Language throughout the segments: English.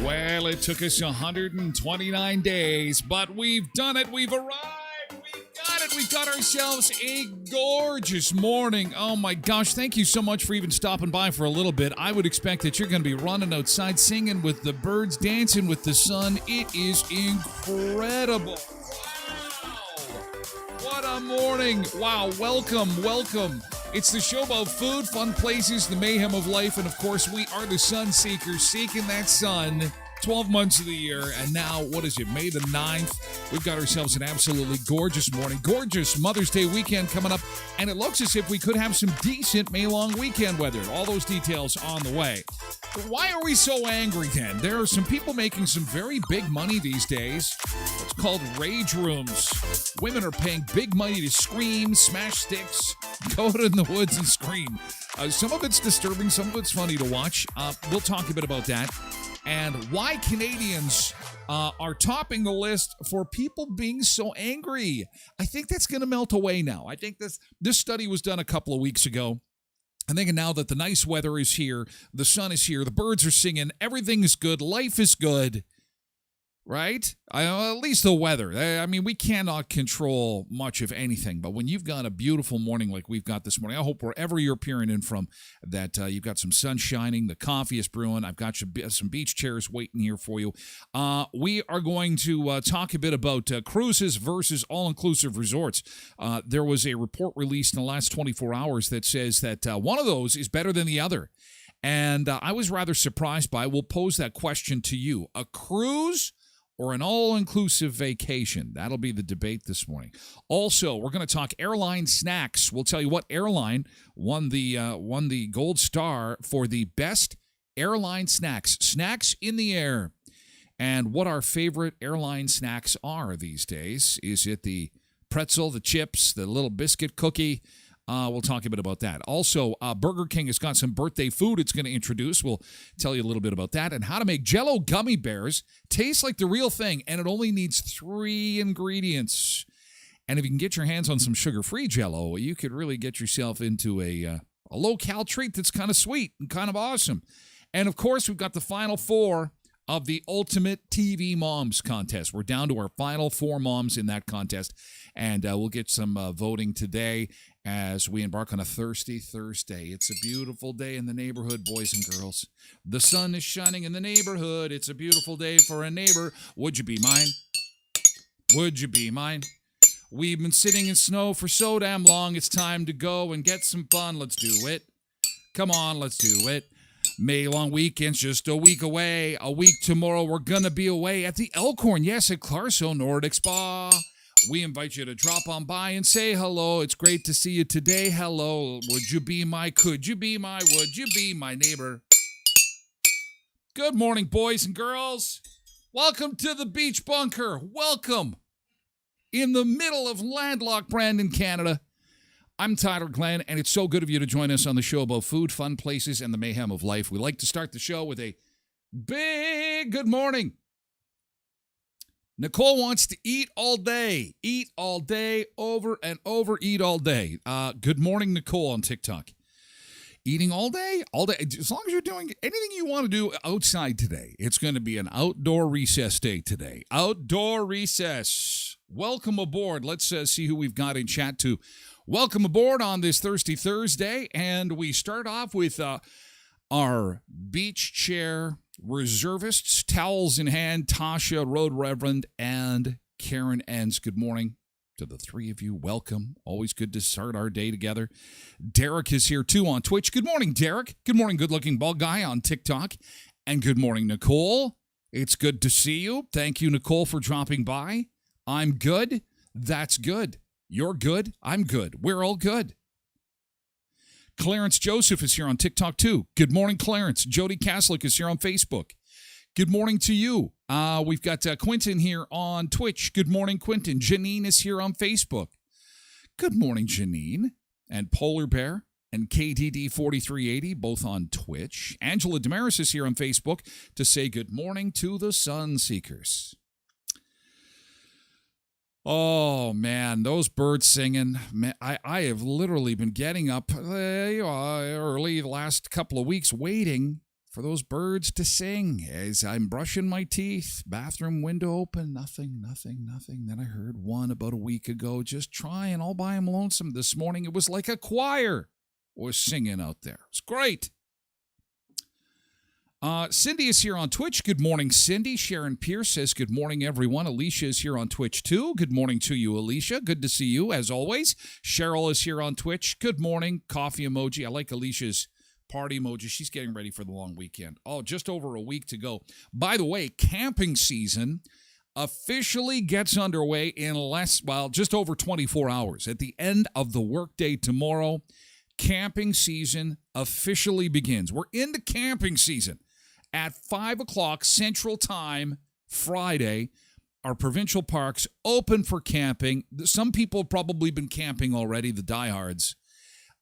Well, it took us 129 days, but we've done it. We've arrived. We've got it. We've got ourselves a gorgeous morning. Oh my gosh, thank you so much for even stopping by for a little bit. I would expect that you're going to be running outside, singing with the birds, dancing with the sun. It is incredible. Wow. What a morning. Wow, welcome. It's the show about food, fun places, the mayhem of life, and of course, we are the sun seekers, seeking that sun 12 months of the year. And now, what is it, May the 9th? We've got ourselves an absolutely gorgeous morning, gorgeous Mother's Day weekend coming up, and it looks as if we could have some decent May-long weekend weather. All those details on the way. But why are we so angry then? There are some people making some very big money these days. It's called rage rooms. Women are paying big money to scream, smash sticks, go out in the woods and scream. Some of it's disturbing, some of it's funny to watch. We'll talk a bit about that. And why Canadians are topping the list for people being so angry. I think that's going to melt away now. I think this study was done a couple of weeks ago. I'm thinking now that the nice weather is here, the sun is here, the birds are singing, everything is good, life is good, right? At least the weather. I mean, we cannot control much of anything, but when you've got a beautiful morning like we've got this morning, I hope wherever you're peering in from that you've got some sun shining, the coffee is brewing, I've got some beach chairs waiting here for you. We are going to talk a bit about cruises versus all-inclusive resorts. There was a report released in the last 24 hours that says that one of those is better than the other. And I was rather surprised by, we'll pose that question to you. A cruise or an all-inclusive vacation? That'll be the debate this morning. Also, we're going to talk airline snacks. We'll tell you what airline won the gold star for the best airline snacks in the air, and what our favorite airline snacks are these days. Is it the pretzel, the chips, the little biscuit cookie? We'll talk a bit about that. Also, Burger King has got some birthday food it's going to introduce. We'll tell you a little bit about that, and how to make Jell-O gummy bears taste like the real thing, and it only needs 3 ingredients. And if you can get your hands on some sugar-free Jell-O, you could really get yourself into a low-cal treat that's kind of sweet and kind of awesome. And, of course, we've got the final 4 of the Ultimate TV Moms contest. We're down to our final 4 moms in that contest, and we'll get some voting today as we embark on a thirsty Thursday. It's a beautiful day in the neighborhood, boys and girls. The sun is shining in the neighborhood. It's a beautiful day for a neighbor. Would you be mine? Would you be mine? We've been sitting in snow for so damn long, it's time to go and get some fun. Let's do it. Come on, let's do it. May long weekend's just a week away. A week tomorrow, we're going to be away at the Elkhorn. Yes, at Clarso Nordic Spa. We invite you to drop on by and say hello. It's great to see you today. Hello. Would you be my, could you be my, would you be my neighbor? Good morning, boys and girls. Welcome to the Beach Bunker. Welcome. In the middle of landlocked Brandon, Canada. I'm Tyler Glen, and it's so good of you to join us on the show about food, fun places, and the mayhem of life. We like to start the show with a big good morning. Nicole wants to eat all day, over and over, eat all day. Good morning, Nicole, on TikTok. Eating all day, as long as you're doing anything you want to do outside today. It's going to be an outdoor recess day today. Outdoor recess. Welcome aboard. Let's see who we've got in chat to. Welcome aboard on this Thirsty Thursday, and we start off with our beach chair reservists, towels in hand, Tasha, Road Reverend, and Karen Enns. Good morning to the three of you. Welcome. Always good to start our day together. Derek is here, too, on Twitch. Good morning, Derek. Good morning, good-looking bald guy on TikTok. And good morning, Nicole. It's good to see you. Thank you, Nicole, for dropping by. I'm good. That's good. You're good. I'm good. We're all good. Clarence Joseph is here on TikTok, too. Good morning, Clarence. Jody Kaslik is here on Facebook. Good morning to you. We've got Quentin here on Twitch. Good morning, Quentin. Janine is here on Facebook. Good morning, Janine. And Polar Bear and KDD4380, both on Twitch. Angela Damaris is here on Facebook to say good morning to the Sun Seekers. Oh, man, those birds singing. Man, I have literally been getting up early the last couple of weeks waiting for those birds to sing as I'm brushing my teeth. Bathroom window open, nothing. Then I heard one about a week ago just trying all by him lonesome. This morning it was like a choir was singing out there. It's great. Cindy is here on Twitch. Good morning, Cindy. Sharon Pierce says good morning, everyone. Alicia is here on Twitch, too. Good morning to you, Alicia. Good to see you, as always. Cheryl is here on Twitch. Good morning. Coffee emoji. I like Alicia's party emoji. She's getting ready for the long weekend. Oh, just over a week to go. By the way, camping season officially gets underway in just over 24 hours. At the end of the workday tomorrow, camping season officially begins. We're into camping season. At 5 o'clock Central Time, Friday, our provincial parks open for camping. Some people have probably been camping already, the diehards.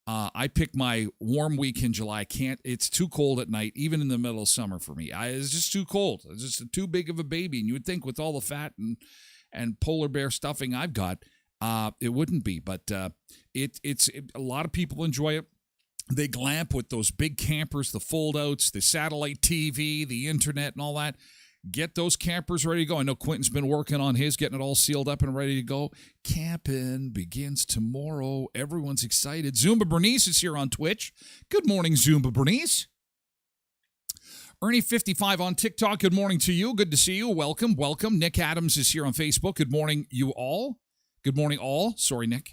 I picked my warm week in July. It's too cold at night, even in the middle of summer for me. It's just too cold. It's just too big of a baby. And you would think with all the fat and polar bear stuffing I've got, it wouldn't be. But it's a lot of people enjoy it. They glamp with those big campers, the fold-outs, the satellite TV, the internet, and all that. Get those campers ready to go. I know Quentin's been working on his, getting it all sealed up and ready to go. Camping begins tomorrow. Everyone's excited. Zumba Bernice is here on Twitch. Good morning, Zumba Bernice. Ernie55 on TikTok. Good morning to you. Good to see you. Welcome. Nick Adams is here on Facebook. Good morning, you all. Good morning, all. Sorry, Nick.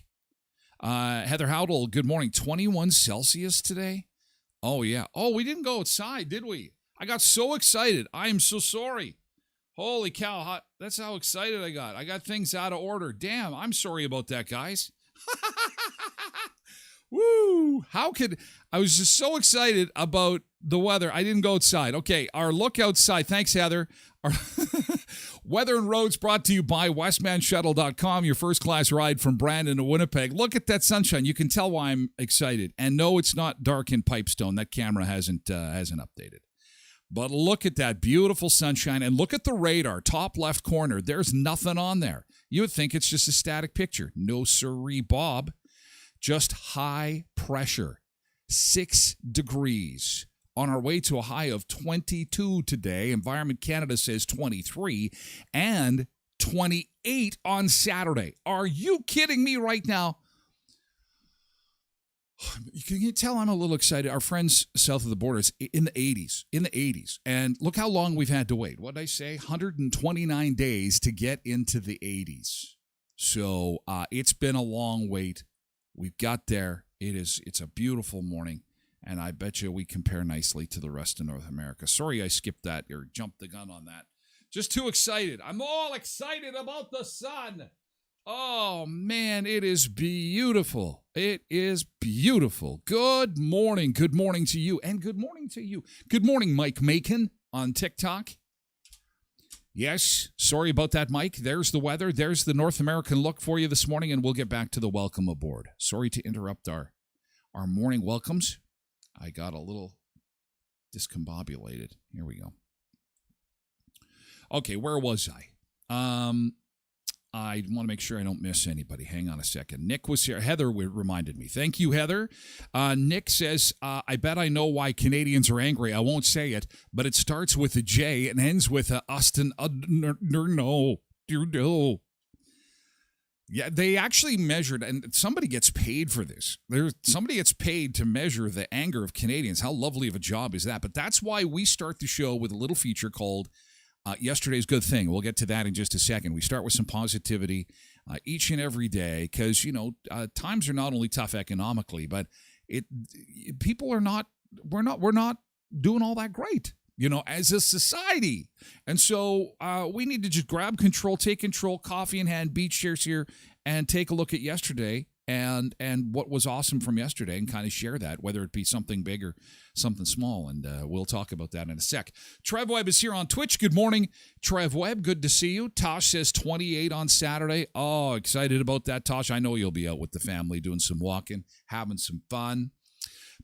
Heather Howdle, good morning. 21 Celsius today? Oh, yeah. Oh, we didn't go outside, did we? I got so excited. I am so sorry. Holy cow. That's how excited I got. I got things out of order. Damn, I'm sorry about that, guys. Woo! I was just so excited about the weather. I didn't go outside. Okay, our look outside. Thanks, Heather. Our weather and roads brought to you by voicemanusa.com, your first-class ride from Brandon to Winnipeg. Look at that sunshine. You can tell why I'm excited. And no, it's not dark in Pipestone. That camera hasn't updated. But look at that beautiful sunshine, and look at the radar, top left corner. There's nothing on there. You would think it's just a static picture. No sirree, Bob. Just high pressure, 6 degrees. On our way to a high of 22 today. Environment Canada says 23 and 28 on Saturday. Are you kidding me right now? Can you tell I'm a little excited? Our friends south of the border is in the 80s. And look how long we've had to wait. What did I say? 129 days to get into the 80s. So it's been a long wait. We've got there. It's a beautiful morning, and I bet you we compare nicely to the rest of North America. Sorry I skipped that or jumped the gun on that. Just too excited. I'm all excited about the sun. Oh, man, it is beautiful. It is beautiful. Good morning. Good morning to you, and good morning to you. Good morning, Mike Macon on TikTok. Yes, sorry about that, Mike. There's the weather. There's the North American look for you this morning, and we'll get back to the welcome aboard. Sorry to interrupt our morning welcomes. I got a little discombobulated. Here we go. Okay, where was I? I want to make sure I don't miss anybody. Hang on a second. Nick was here. Heather reminded me. Thank you, Heather. Nick says, I bet I know why Canadians are angry. I won't say it, but it starts with a J and ends with a Austin. No. Yeah, they actually measured, and somebody gets paid for this. Somebody gets paid to measure the anger of Canadians. How lovely of a job is that? But that's why we start the show with a little feature called Yesterday's Good Thing. We'll get to that in just a second. We start with some positivity each and every day because, times are not only tough economically, but we're not doing all that great, as a society. And so we need to just grab control, take control, coffee in hand, beach chairs here, and take a look at yesterday and what was awesome from yesterday and kind of share that, whether it be something big or something small. And we'll talk about that in a sec. Trev Webb is here on Twitch. Good morning, Trev Webb. Good to see you. Tosh says 28 on Saturday. Oh, excited about that, Tosh. I know you'll be out with the family doing some walking, having some fun.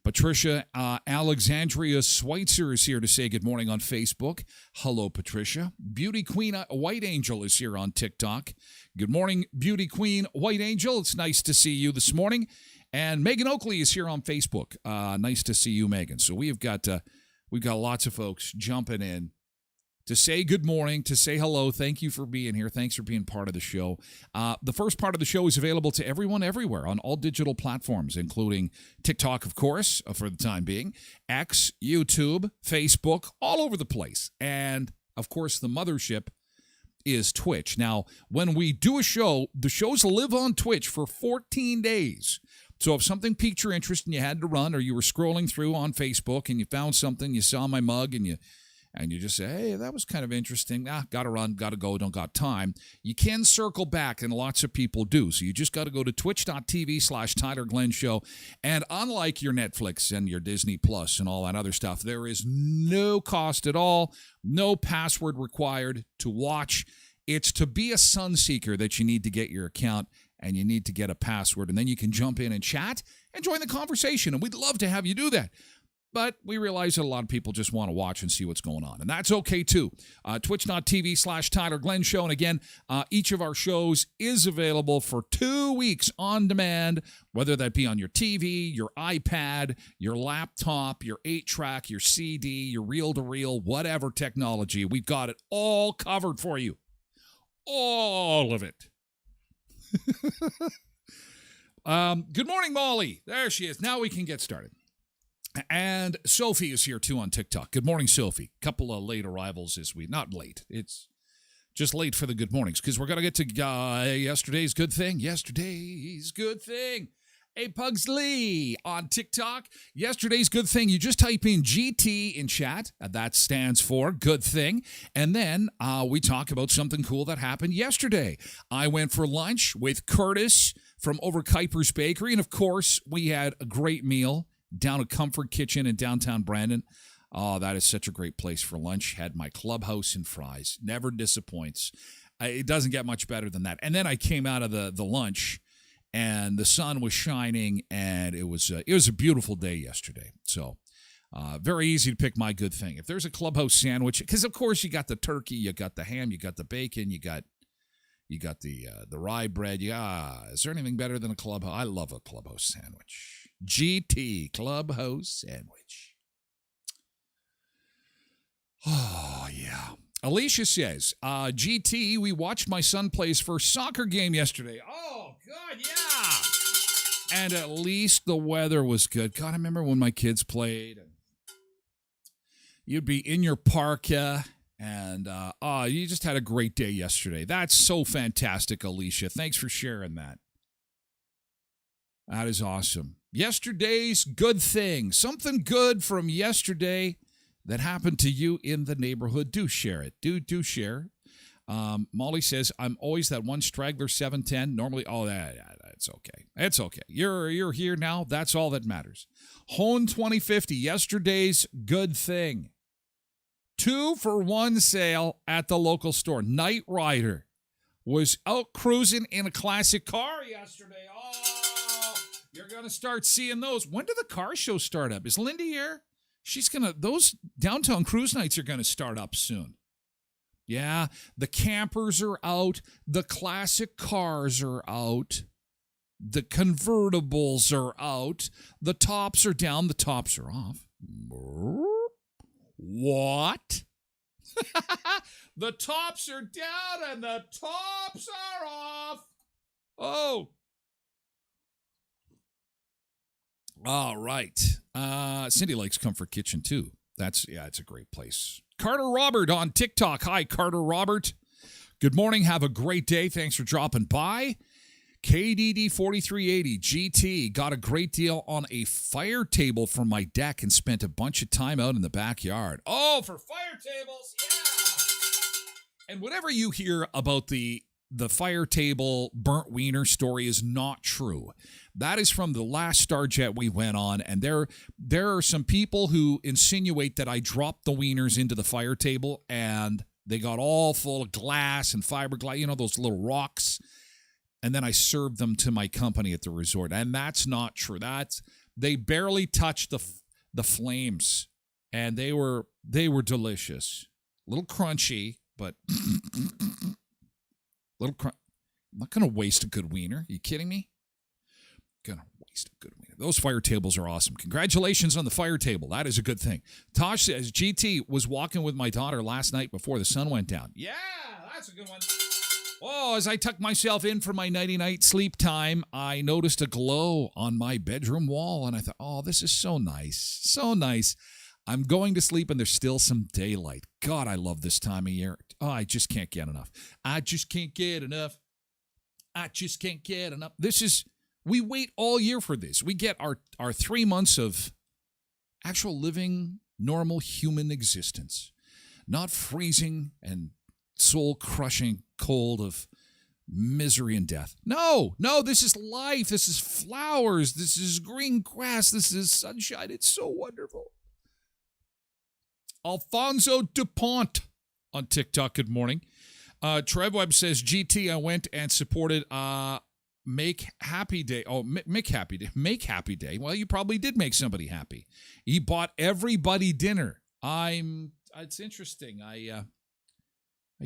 Patricia Alexandria Schweitzer is here to say good morning on Facebook. Hello, Patricia. Beauty Queen White Angel is here on TikTok. Good morning, Beauty Queen White Angel. It's nice to see you this morning. And Megan Oakley is here on Facebook. Nice to see you, Megan. So we've got lots of folks jumping in to say good morning, to say hello. Thank you for being here. Thanks for being part of the show. The first part of the show is available to everyone everywhere on all digital platforms, including TikTok, of course, for the time being, X, YouTube, Facebook, all over the place. And, of course, the mothership is Twitch. Now, when we do a show, the shows live on Twitch for 14 days. So if something piqued your interest and you had to run, or you were scrolling through on Facebook and you found something, you saw my mug and you just say, hey, that was kind of interesting. Gotta run, gotta go, don't got time. You can circle back, and lots of people do. So you just got to go to twitch.tv/Tyler Glen Show. And unlike your Netflix and your Disney Plus and all that other stuff, there is no cost at all, no password required to watch. It's to be a sun seeker that you need to get your account, and you need to get a password. And then you can jump in and chat and join the conversation. And we'd love to have you do that. But we realize that a lot of people just want to watch and see what's going on. And that's okay, too. Twitch.tv/Tyler Glen Show. And again, each of our shows is available for 2 weeks on demand, whether that be on your TV, your iPad, your laptop, your 8-track, your CD, your reel-to-reel, whatever technology. We've got it all covered for you. All of it. Good morning, Molly. There she is. Now we can get started. And Sophie is here, too, on TikTok. Good morning, Sophie. Couple of late arrivals this week. Not late. It's just late for the good mornings, because we're going to get to yesterday's good thing. Yesterday's good thing. Hey, Pugsley on TikTok. Yesterday's good thing. You just type in GT in chat. That stands for good thing. And then we talk about something cool that happened yesterday. I went for lunch with Curtis from over Kuiper's Bakery. And, of course, we had a great meal down at Comfort Kitchen in downtown Brandon. Oh, that is such a great place for lunch. Had my clubhouse and fries. Never disappoints. It doesn't get much better than that. And then I came out of the lunch, and the sun was shining, and it was a beautiful day yesterday. So very easy to pick my good thing. If there's a clubhouse sandwich, because, of course, you got the turkey, you got the ham, you got the bacon, you got the rye bread. Is there anything better than a clubhouse? I love a clubhouse sandwich. GT Clubhouse Sandwich. Oh, yeah. Alicia says, GT, we watched my son play his first soccer game yesterday. Oh, God, yeah. And at least the weather was good. God, I remember when my kids played. You'd be in your parka, And you just had a great day yesterday. That's so fantastic, Alicia. Thanks for sharing that. That is awesome. Yesterday's good thing. Something good from yesterday that happened to you in the neighborhood. Do share it. Do share. Molly says, I'm always that one straggler 710. Normally, that's okay. It's okay. You're here now. That's all that matters. Hone 2050, yesterday's good thing. 2-for-1 sale at the local store. Knight Rider was out cruising in a classic car yesterday. Oh, you're going to start seeing those. When do the car shows start up? Is Lindy here? Those downtown cruise nights are going to start up soon. Yeah, the campers are out. The classic cars are out. The convertibles are out. The tops are down. The tops are off. What? The tops are down and the tops are off. Oh. All right. Cindy likes Comfort Kitchen too. It's a great place. Carter Robert on TikTok. Hi, Carter Robert. Good morning. Have a great day. Thanks for dropping by. KDD 4380 GT got a great deal on a fire table for my deck and spent a bunch of time out in the backyard. Oh, for fire tables, yeah. And whatever you hear about the fire table burnt wiener story is not true. That is from the last Starjet we went on, and there are some people who insinuate that I dropped the wieners into the fire table and they got all full of glass and fiberglass, those little rocks. And then I served them to my company at the resort. And that's not true. They barely touched the flames. And they were delicious. A little crunchy, but I'm not going to waste a good wiener. Are you kidding me? Going to waste a good wiener. Those fire tables are awesome. Congratulations on the fire table. That is a good thing. Tosh says, GT was walking with my daughter last night before the sun went down. Yeah, that's a good one. Oh, as I tucked myself in for my nighty-night sleep time, I noticed a glow on my bedroom wall, and I thought, oh, this is so nice, so nice. I'm going to sleep, and there's still some daylight. God, I love this time of year. Oh, I just can't get enough. I just can't get enough. We wait all year for this. We get our 3 months of actual living, normal human existence, not freezing and soul-crushing cold of misery and death. No, this is life. This is flowers. This is green grass. This is sunshine. It's so wonderful. Alfonso DuPont on TikTok. Good morning. Trev Webb says, GT, I went and supported Make Happy Day. Oh, Make Happy Day. Make Happy Day. Well, you probably did make somebody happy. He bought everybody dinner. It's interesting. I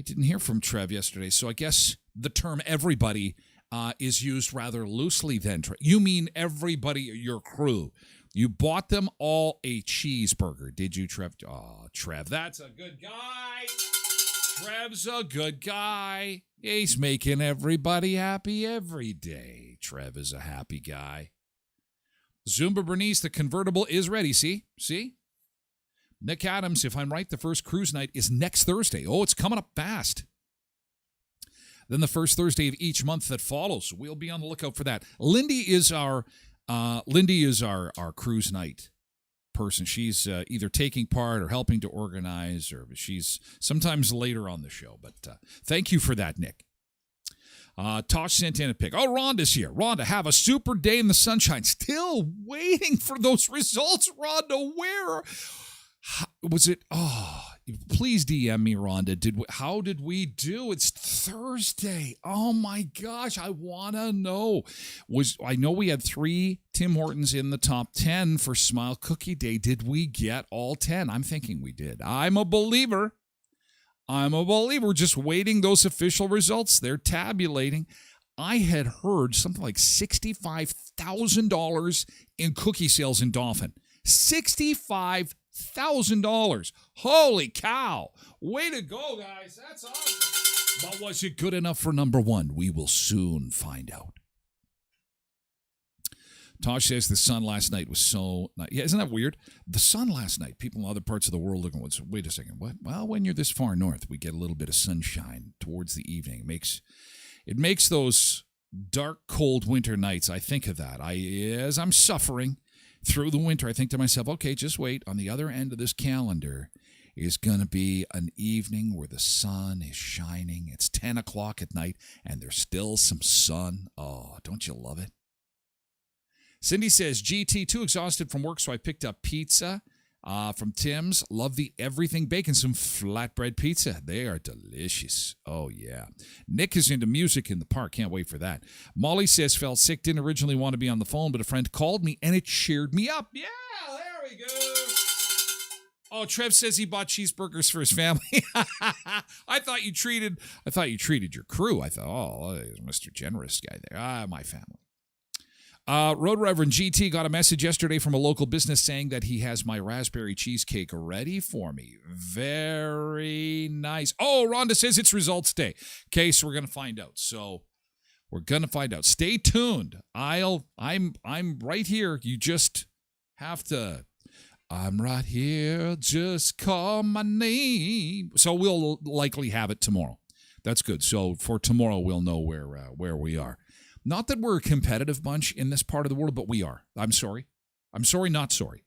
didn't hear from Trev yesterday, so I guess the term everybody is used rather loosely then. You mean everybody, your crew. You bought them all a cheeseburger, did you, Trev? Oh, Trev, that's a good guy. Trev's a good guy. He's making everybody happy every day. Trev is a happy guy. Zumba Bernice, the convertible is ready. See? Nick Adams, if I'm right, the first cruise night is next Thursday. Oh, it's coming up fast. Then the first Thursday of each month that follows. We'll be on the lookout for that. Lindy is our cruise night person. She's either taking part or helping to organize, or she's sometimes later on the show. But thank you for that, Nick. Tosh sent in a pic. Oh, Rhonda's here. Rhonda, have a super day in the sunshine. Still waiting for those results, Rhonda. Where was it? Oh, please DM me, Rhonda. How did we do? It's Thursday. Oh my gosh, I want to know. I know we had 3 Tim Hortons in the top 10 for Smile Cookie Day. Did we get all 10? I'm thinking we did. I'm a believer. Just waiting those official results. They're tabulating. I had heard something like $65,000 in cookie sales in Dauphin. $65,000. Holy cow. Way to go, guys. That's awesome. But was it good enough for number 1? We will soon find out. Tosh says the sun last night was so nice. Yeah, isn't that weird? The sun last night, people in other parts of the world are going, wait a second, what? Well, when you're this far north, we get a little bit of sunshine towards the evening. It makes those dark, cold winter nights. I think of that. As I'm suffering through the winter, I think to myself, okay, just wait. On the other end of this calendar is going to be an evening where the sun is shining. It's 10 o'clock at night, and there's still some sun. Oh, don't you love it? Cindy says, GT, too exhausted from work, so I picked up pizza from Tim's. Love the everything bacon, some flatbread pizza. They are delicious. Oh, yeah. Nick is into music in the park. Can't wait for that. Molly says, felt sick, didn't originally want to be on the phone, but a friend called me, and it cheered me up. Yeah, there we go. Oh, Trev says he bought cheeseburgers for his family. I thought you treated your crew. I thought, oh, Mr. Generous guy there. My family. Road Reverend GT got a message yesterday from a local business saying that he has my raspberry cheesecake ready for me. Very nice. Oh, Rhonda says it's results day. Okay, so we're going to find out. Stay tuned. I'm right here. You just have to. I'm right here. Just call my name. So we'll likely have it tomorrow. That's good. So for tomorrow, we'll know where we are. Not that we're a competitive bunch in this part of the world, but we are. I'm sorry. Not sorry.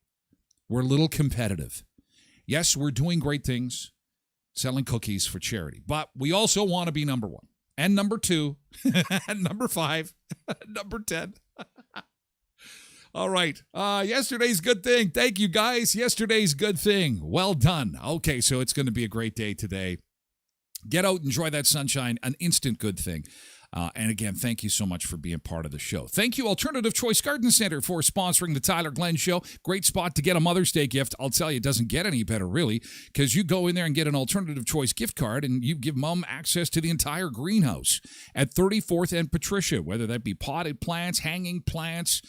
We're a little competitive. Yes, we're doing great things, selling cookies for charity, but we also want to be number 1 and number 2 and number 5, number 10. All right. Yesterday's good thing. Thank you, guys. Yesterday's good thing. Well done. Okay, so it's going to be a great day today. Get out, enjoy that sunshine, an instant good thing. And again, thank you so much for being part of the show. Thank you, Alternative Choice Garden Center, for sponsoring the Tyler Glen Show. Great spot to get a Mother's Day gift. I'll tell you, it doesn't get any better, really, because you go in there and get an Alternative Choice gift card, and you give Mom access to the entire greenhouse at 34th and Patricia, whether that be potted plants, hanging plants,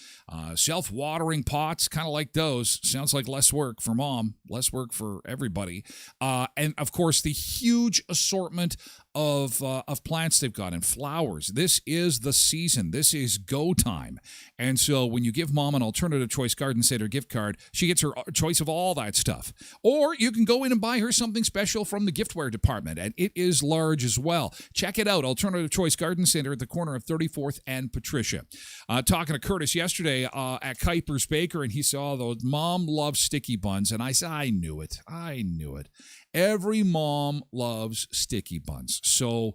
self-watering pots, kind of like those. Sounds like less work for Mom, less work for everybody. And, of course, the huge assortment of plants they've got and flowers. This is the season. This is go time. And so when you give Mom an Alternative Choice Garden Center gift card, she gets her choice of all that stuff. Or you can go in and buy her something special from the giftware department, and it is large as well. Check it out, Alternative Choice Garden Center at the corner of 34th and Patricia. Talking to Curtis yesterday at Kuiper's Baker, and he saw those Mom loves sticky buns, and I said, I knew it. Every mom loves sticky buns. So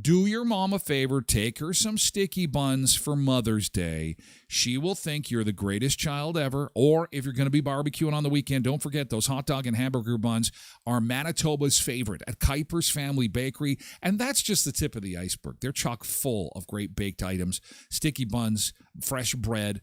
do your mom a favor, take her some sticky buns for Mother's Day. She will think you're the greatest child ever. Or if you're going to be barbecuing on the weekend, don't forget those hot dog and hamburger buns are Manitoba's favorite at Kuiper's Family Bakery. And that's just the tip of the iceberg. They're chock full of great baked items, sticky buns, fresh bread,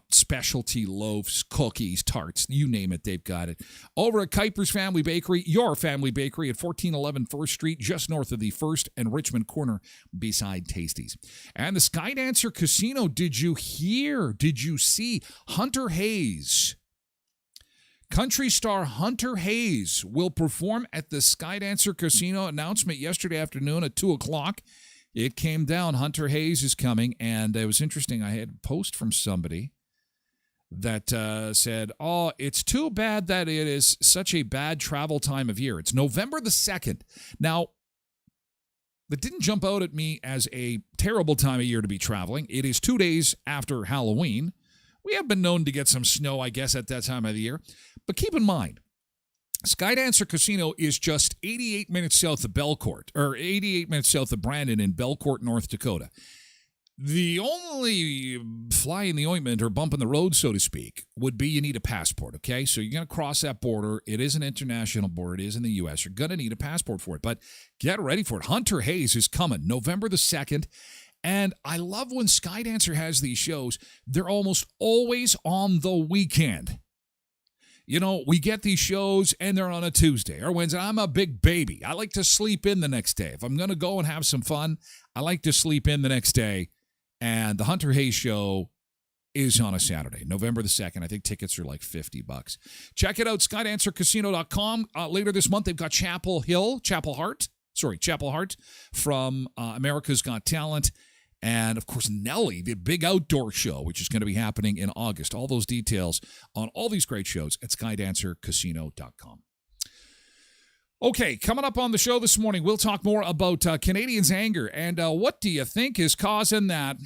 specialty loaves, cookies, tarts, you name it, they've got it. Over at Kuiper's Family Bakery, your family bakery at 1411 1st Street, just north of the 1st and Richmond corner beside Tasties. And the Skydancer Casino, did you hear? Did you see Hunter Hayes? Country star Hunter Hayes will perform at the Skydancer Casino. Announcement yesterday afternoon at 2 o'clock. It came down. Hunter Hayes is coming, and it was interesting. I had a post from somebody that said, oh, it's too bad that it is such a bad travel time of year. It's November the 2nd. Now, that didn't jump out at me as a terrible time of year to be traveling. It is 2 days after Halloween. We have been known to get some snow, I guess, at that time of the year. But keep in mind, Skydancer Casino is just 88 minutes south of Belcourt, or 88 minutes south of Brandon in Belcourt, North Dakota. The only fly in the ointment or bump in the road, so to speak, would be you need a passport, okay? So you're going to cross that border. It is an international border. It is in the U.S. You're going to need a passport for it, but get ready for it. Hunter Hayes is coming November the 2nd, and I love when Skydancer has these shows. They're almost always on the weekend. You know, we get these shows, and they're on a Tuesday or Wednesday. I'm a big baby. I like to sleep in the next day. If I'm going to go and have some fun, I like to sleep in the next day. And the Hunter Hayes Show is on a Saturday, November the 2nd. I think tickets are like $50. Check it out, SkydancerCasino.com. Later this month, they've got Chapel Hart from America's Got Talent. And, of course, Nelly, the big outdoor show, which is going to be happening in August. All those details on all these great shows at skydancercasino.com. Okay, coming up on the show this morning, we'll talk more about Canadians' anger and what do you think is causing that?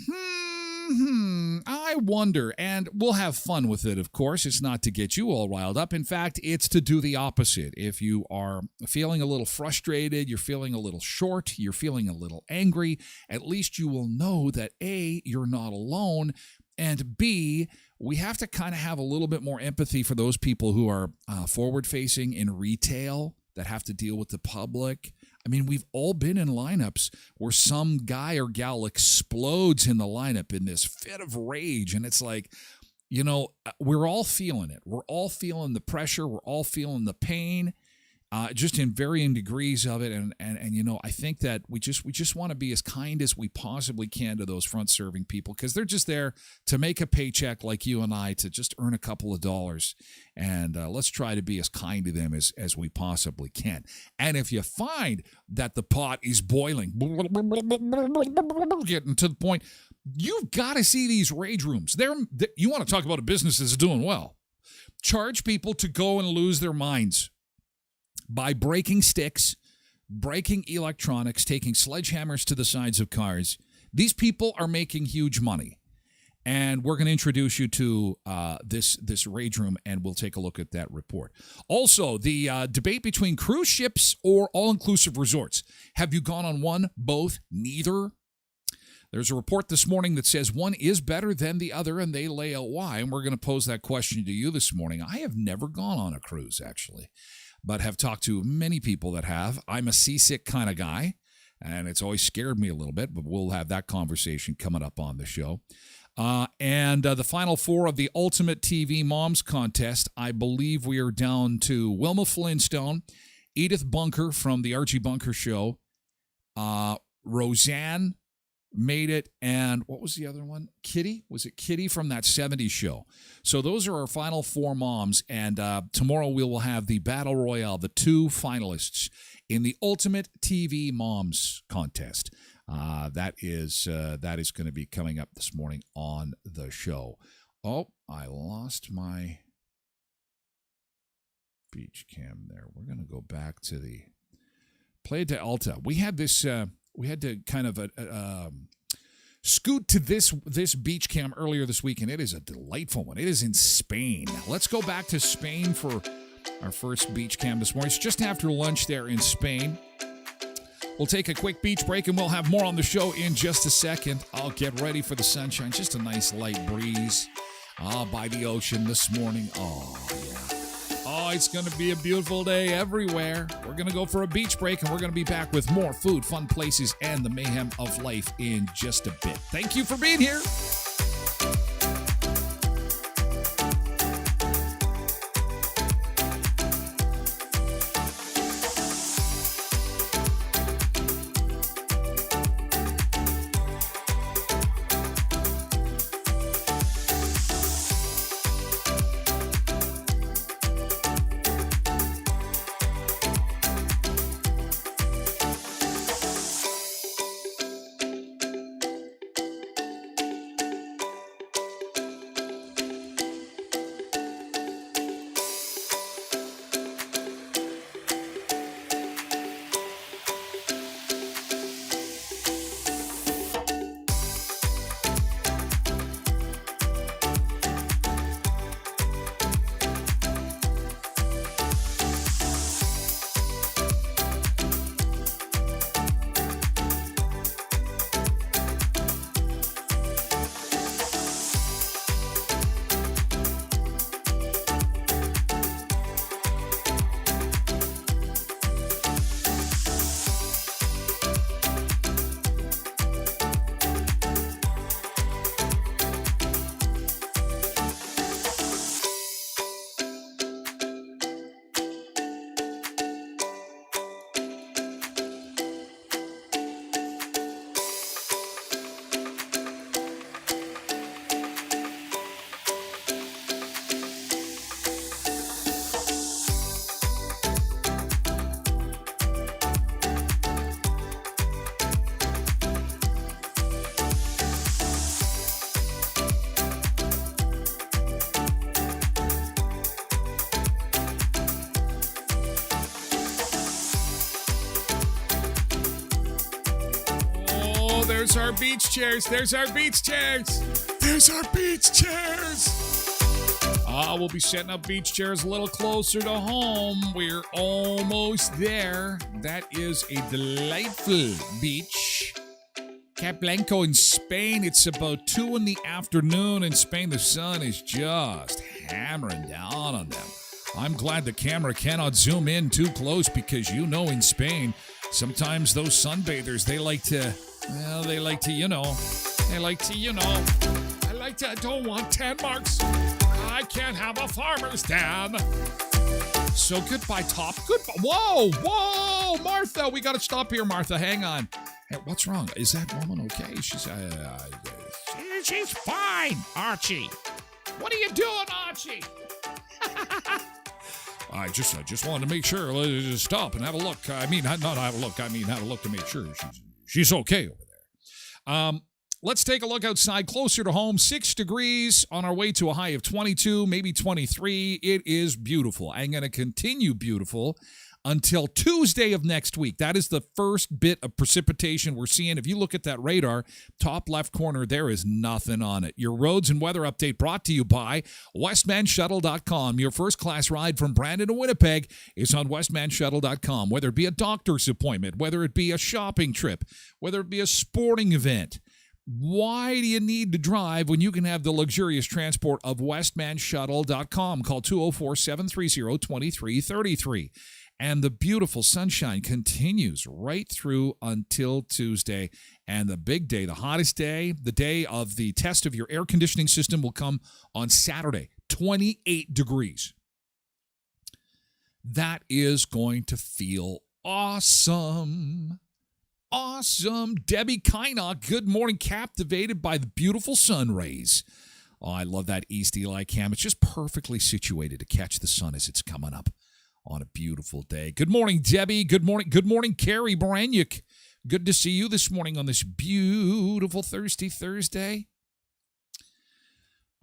I wonder. And we'll have fun with it, of course. It's not to get you all riled up. In fact, it's to do the opposite. If you are feeling a little frustrated, you're feeling a little short, you're feeling a little angry, at least you will know that A, you're not alone, and B, we have to kind of have a little bit more empathy for those people who are forward-facing in retail that have to deal with the public. I mean, we've all been in lineups where some guy or gal explodes in the lineup in this fit of rage. And it's like, you know, we're all feeling it. We're all feeling the pressure. We're all feeling the pain, just in varying degrees of it. And you know, I think that we just want to be as kind as we possibly can to those front-serving people because they're just there to make a paycheck like you and I to just earn a couple of dollars. And let's try to be as kind to them as we possibly can. And if you find that the pot is boiling, getting to the point, you've got to see these rage rooms. You want to talk about a business that's doing well. Charge people to go and lose their minds by breaking sticks, breaking electronics, taking sledgehammers to the sides of cars. These people are making huge money. And we're going to introduce you to this rage room, and we'll take a look at that report. Also, the debate between cruise ships or all-inclusive resorts. Have you gone on one, both, neither? There's a report this morning that says one is better than the other, and they lay out why. And we're going to pose that question to you this morning. I have never gone on a cruise, actually, but have talked to many people that have. I'm a seasick kind of guy, and it's always scared me a little bit, but we'll have that conversation coming up on the show. And the final four of the Ultimate TV Moms Contest, I believe we are down to Wilma Flintstone, Edith Bunker from the Archie Bunker Show, Roseanne made it, and what was the other one? Kitty? Was it Kitty from that 70s show? So those are our final four moms, and tomorrow we will have the Battle Royale, the two finalists in the Ultimate TV Moms Contest. That is going to be coming up this morning on the show. Oh, I lost my beach cam there. We're going to go back to the Playa de Alta. We had this. We had to kind of scoot to this beach cam earlier this week, and it is a delightful one. It is in Spain. Let's go back to Spain for our first beach cam this morning. It's just after lunch there in Spain. We'll take a quick beach break, and we'll have more on the show in just a second. I'll get ready for the sunshine. Just a nice light breeze by the ocean this morning. Oh, yeah. Oh, it's going to be a beautiful day everywhere. We're going to go for a beach break, and we're going to be back with more food, fun places, and the mayhem of life in just a bit. Thank you for being here. there's our beach chairs. There's our beach chairs. There's our beach chairs. We'll be setting up beach chairs a little closer to home. We're almost there. That is a delightful beach. Cap Blanco in Spain. It's about 2 in the afternoon in Spain. The sun is just hammering down on them. I'm glad the camera cannot zoom in too close because in Spain, sometimes those sunbathers, I don't want 10 marks. I can't have a farmer's dam. So goodbye, Top. Goodbye. Whoa, Martha. We got to stop here, Martha. Hang on. Hey, what's wrong? Is that woman okay? She's fine, Archie. What are you doing, Archie? I just wanted to make sure. Let's just stop and have a look. I mean, not have a look. I mean, have a look to make sure she's okay over there. Let's take a look outside, closer to home. 6 degrees on our way to a high of 22, maybe 23. It is beautiful. I'm going to continue beautiful until Tuesday of next week. That is the first bit of precipitation we're seeing. If you look at that radar, top left corner, there is nothing on it. Your roads and weather update brought to you by westmanshuttle.com. Your first class ride from Brandon to Winnipeg is on westmanshuttle.com. Whether it be a doctor's appointment, whether it be a shopping trip, whether it be a sporting event, why do you need to drive when you can have the luxurious transport of westmanshuttle.com? Call 204-730-2333. And the beautiful sunshine continues right through until Tuesday. And the big day, the hottest day, the day of the test of your air conditioning system will come on Saturday, 28 degrees. That is going to feel awesome. Awesome. Debbie Kynock, good morning, captivated by the beautiful sun rays. Oh, I love that East Eli cam. It's just perfectly situated to catch the sun as it's coming up on a beautiful day. Good morning, Debbie. Good morning, Carrie Branyuk. Good to see you this morning on this beautiful thirsty Thursday.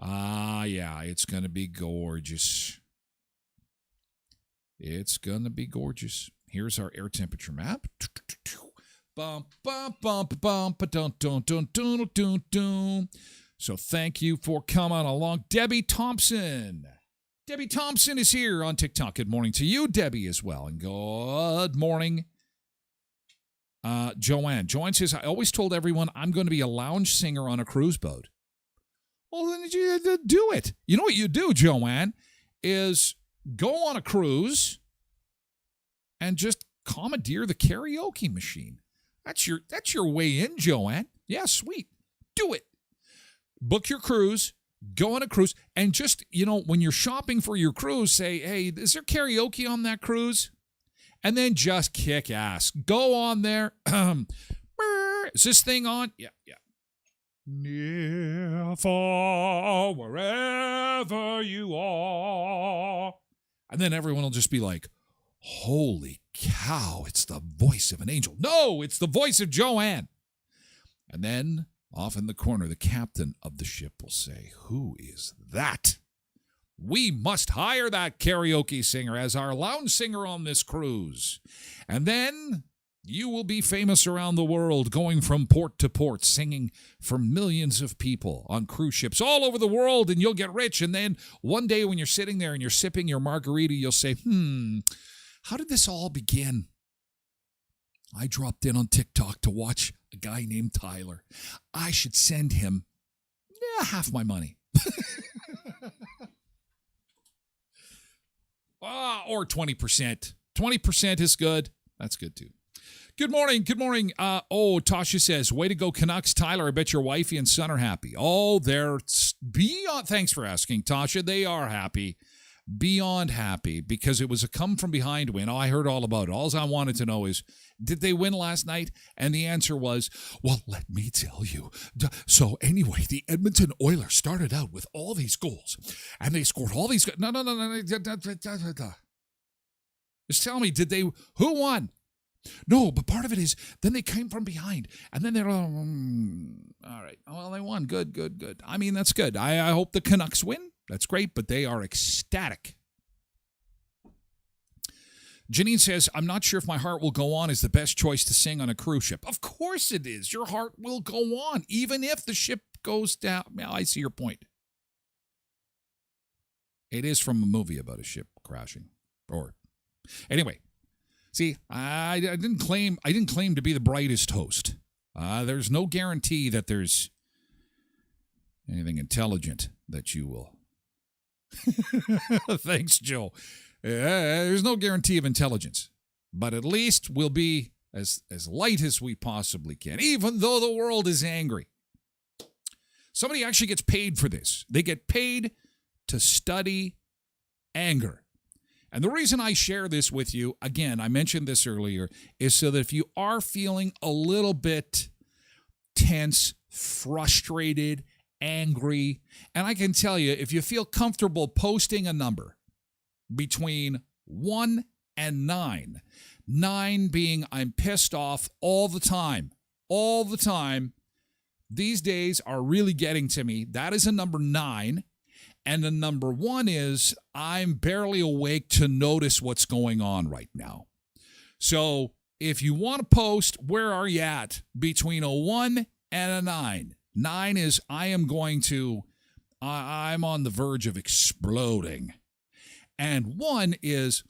Yeah, it's going to be gorgeous. It's going to be gorgeous. Here's our air temperature map. Bum, bum, bum, bum, dun, dun, dun, dun, dun, dun. So thank you for coming along. Debbie Thompson. Debbie Thompson is here on TikTok. Good morning to you, Debbie, as well. And good morning, Joanne. Joanne says, I always told everyone I'm going to be a lounge singer on a cruise boat. Well, then you do it. You know what you do, Joanne, is go on a cruise and just commandeer the karaoke machine. That's your way in, Joanne. Yeah, sweet. Do it. Book your cruise, go on a cruise, and just, when you're shopping for your cruise, say, hey, is there karaoke on that cruise? And then just kick ass. Go on there. Is this thing on? Yeah. Near, far, wherever you are. And then everyone will just be like, holy cow, it's the voice of an angel. No, it's the voice of Joanne. And then off in the corner, the captain of the ship will say, who is that? We must hire that karaoke singer as our lounge singer on this cruise. And then you will be famous around the world, going from port to port, singing for millions of people on cruise ships all over the world, and you'll get rich. And then one day when you're sitting there and you're sipping your margarita, you'll say, how did this all begin? I dropped in on TikTok to watch a guy named Tyler. I should send him half my money. Or 20%. 20% is good. That's good too. Good morning. Tasha says, way to go, Canucks. Tyler, I bet your wifey and son are happy. Oh, they're beyond. Thanks for asking, Tasha. They are happy. Beyond happy, because it was a come-from-behind win. Oh, I heard all about it. All I wanted to know is, did they win last night? And the answer was, well, let me tell you. So anyway, the Edmonton Oilers started out with all these goals, and they scored all these. No. Just tell me, who won? No, but part of it is, then they came from behind, and then they're all right. Well, they won. Good. I mean, that's good. I hope the Canucks win. That's great, but they are ecstatic. Janine says, I'm not sure if My Heart Will Go On is the best choice to sing on a cruise ship. Of course it is. Your heart will go on, even if the ship goes down. Well, I see your point. It is from a movie about a ship crashing. Or anyway, see, I didn't claim to be the brightest host. There's no guarantee that there's anything intelligent that you will. Thanks, Joe. There's no guarantee of intelligence, but at least we'll be as light as we possibly can, even though the world is angry. Somebody actually gets paid for this. They get paid to study anger. And the reason I share this with you, again, I mentioned this earlier, is so that if you are feeling a little bit tense, frustrated, angry, and I can tell you, if you feel comfortable posting a number between 1 and 9, 9 being I'm pissed off all the time, these days are really getting to me. That is a number 9. And the number 1 is I'm barely awake to notice what's going on right now. So if you want to post, where are you at? Between a 1 and a 9. 9 is I'm on the verge of exploding. And 1 is,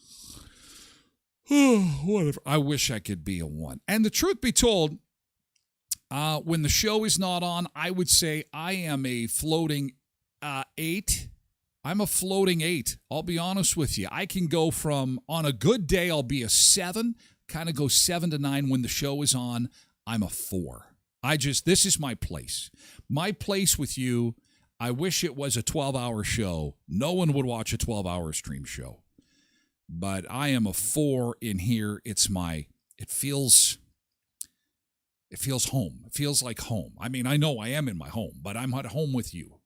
whatever. I wish I could be a 1. And the truth be told, when the show is not on, I would say I am a floating 8. I'm a floating 8. I'll be honest with you. I can go from, on a good day, I'll be a 7, kind of go 7 to 9. When the show is on, I'm a 4. This is my place. My place with you. I wish it was a 12-hour show. No one would watch a 12-hour stream show. But I am a 4 in here. It feels home. It feels like home. I mean, I know I am in my home, but I'm at home with you.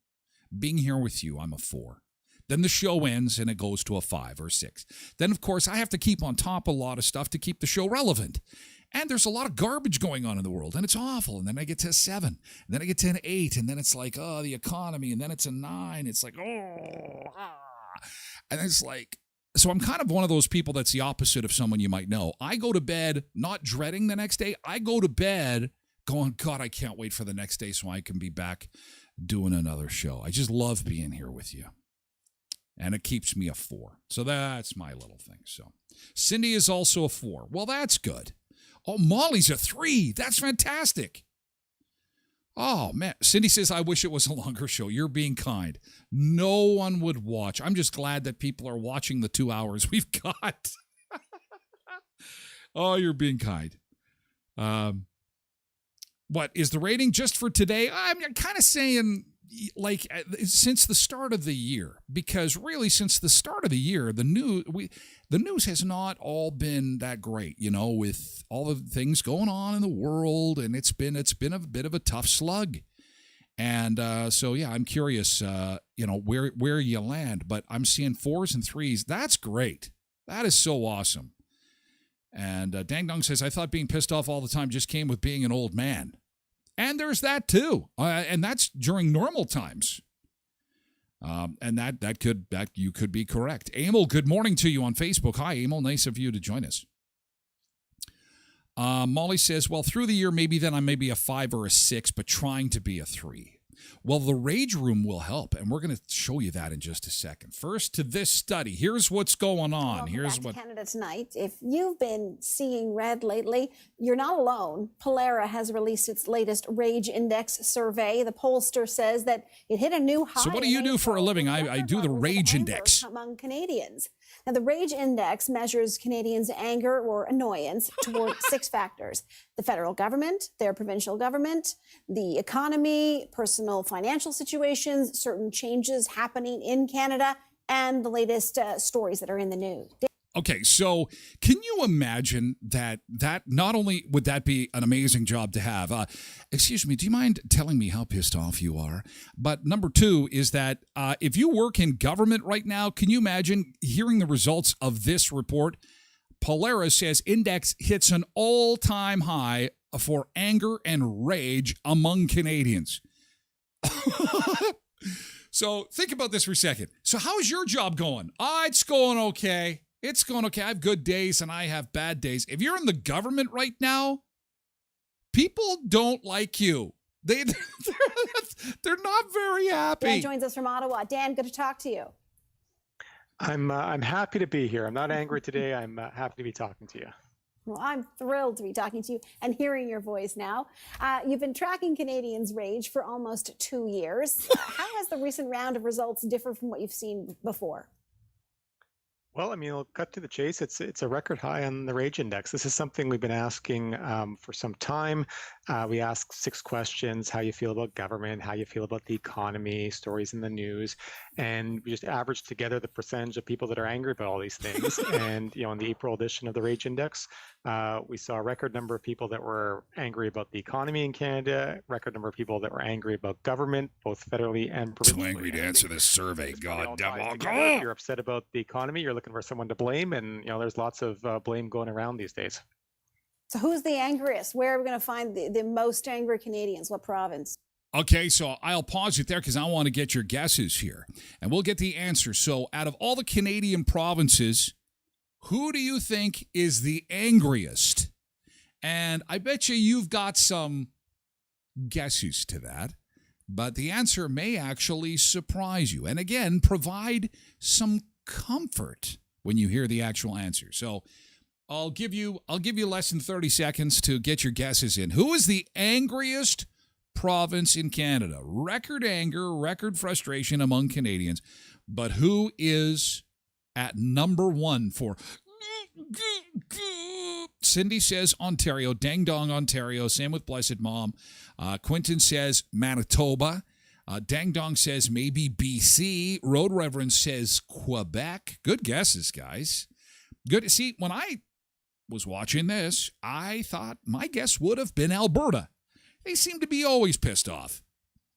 Being here with you, I'm a 4. Then the show ends and it goes to a 5 or 6. Then, of course, I have to keep on top of a lot of stuff to keep the show relevant. And there's a lot of garbage going on in the world, and it's awful. And then I get to a 7, and then I get to an 8, and then it's like, oh, the economy, and then it's a 9. It's like, oh, and it's like, so I'm kind of one of those people that's the opposite of someone you might know. I go to bed not dreading the next day. I go to bed going, God, I can't wait for the next day so I can be back doing another show. I just love being here with you. And it keeps me a 4. So that's my little thing. So Cindy is also a 4. Well, that's good. Oh, Molly's a 3. That's fantastic. Oh, man. Cindy says, I wish it was a longer show. You're being kind. No one would watch. I'm just glad that people are watching the 2 hours we've got. Oh, you're being kind. What is the rating just for today? I'm kind of saying, like, since the start of the year, because really since the start of the year, the news has not all been that great, with all the things going on in the world, and it's been a bit of a tough slug. And so yeah, I'm curious, where you land, but I'm seeing 4s and 3s. That's great. That is so awesome. And Dang Dong says, I thought being pissed off all the time just came with being an old man. And there's that too, and that's during normal times. And that you could be correct. Emil, good morning to you on Facebook. Hi, Emil. Nice of you to join us. Molly says, well, through the year, maybe then I may be a 5 or a 6, but trying to be a 3. Well, the Rage Room will help, and we're going to show you that in just a second. First, to this study. Here's what's going on. Here's what Canada Tonight. If you've been seeing red lately, you're not alone. Pollara has released its latest Rage Index survey. The pollster says that it hit a new high. So what do you do for a living? I do the Rage Index. Among Canadians. Now, the Rage Index measures Canadians' anger or annoyance toward 6 factors: the federal government, their provincial government, the economy, personal financial situations, certain changes happening in Canada, and the latest stories that are in the news. Okay, so can you imagine that not only would that be an amazing job to have, excuse me, do you mind telling me how pissed off you are? But number 2 is that if you work in government right now, can you imagine hearing the results of this report? Pollara says Index hits an all-time high for anger and rage among Canadians. So think about this for a second. So how's your job going? It's going okay. It's going okay. I have good days and I have bad days. If you're in the government right now, people don't like you. They're not very happy. Dan joins us from Ottawa. Dan, good to talk to you. I'm happy to be here. I'm not angry today. I'm happy to be talking to you. Well, I'm thrilled to be talking to you and hearing your voice now. You've been tracking Canadians' rage for almost 2 years. How has the recent round of results differed from what you've seen before? Well, I mean, we'll cut to the chase. It's a record high on the Rage Index. This is something we've been asking for some time. We ask 6 questions: how you feel about government, how you feel about the economy, stories in the news, and we just average together the percentage of people that are angry about all these things. And in the April edition of the Rage Index, we saw a record number of people that were angry about the economy in Canada, record number of people that were angry about government, both federally and provincially. Too angry to answer this survey. God damn it. If you're upset about the economy, you're looking for someone to blame, and there's lots of blame going around these days. So who's the angriest? Where are we going to find the most angry Canadians? What province? Okay, so I'll pause it there because I want to get your guesses here, and we'll get the answer. So out of all the Canadian provinces, who do you think is the angriest? And I bet you've got some guesses to that, but the answer may actually surprise you. And again, provide some comfort when you hear the actual answer. So I'll give you less than 30 seconds to get your guesses in. Who is the angriest province in Canada? Record anger, record frustration among Canadians, but who is at number 1 for Cindy says Ontario, Dang Dong, Ontario, same with Blessed Mom. Quentin says Manitoba. Dang Dong says maybe BC. Road Reverend says Quebec. Good guesses, guys. Good. See, when I was watching this, I thought my guess would have been Alberta. They seem to be always pissed off.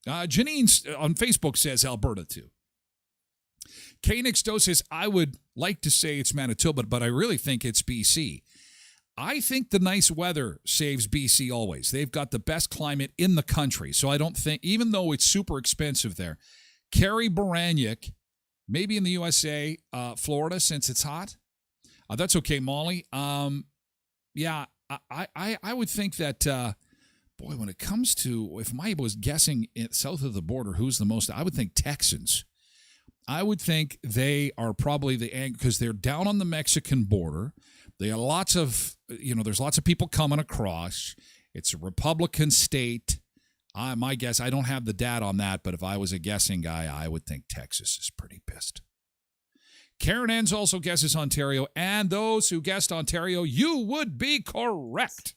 Janine on Facebook says Alberta too. K-Nix-Do says, I would like to say it's Manitoba, but I really think it's BC. I think the nice weather saves BC always. They've got the best climate in the country. So I don't think, even though it's super expensive there, Carrie Baraniak, maybe in the USA, Florida, since it's hot. That's okay, Molly. Yeah, I would think that, boy, when it comes to, if I was guessing south of the border, who's the most, I would think Texans. I would think they are probably because they're down on the Mexican border. They have lots of, there's lots of people coming across. It's a Republican state. My guess, I don't have the data on that, but if I was a guessing guy, I would think Texas is pretty pissed. Karen Enns also guesses Ontario, and those who guessed Ontario, you would be correct.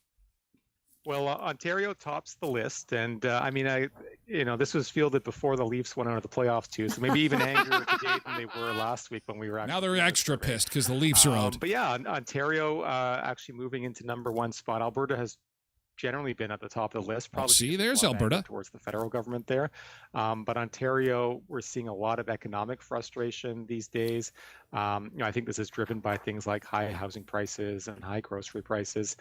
Well, Ontario tops the list, and this was fielded before the Leafs went out of the playoffs too, so maybe even angrier today than they were last week when we were. Now they're extra pissed because the Leafs are out. But yeah, Ontario actually moving into number 1 spot. Alberta has generally been at the top of the list. Probably see, there's Alberta towards the federal government there, but Ontario, we're seeing a lot of economic frustration these days. I think this is driven by things like high housing prices and high grocery prices,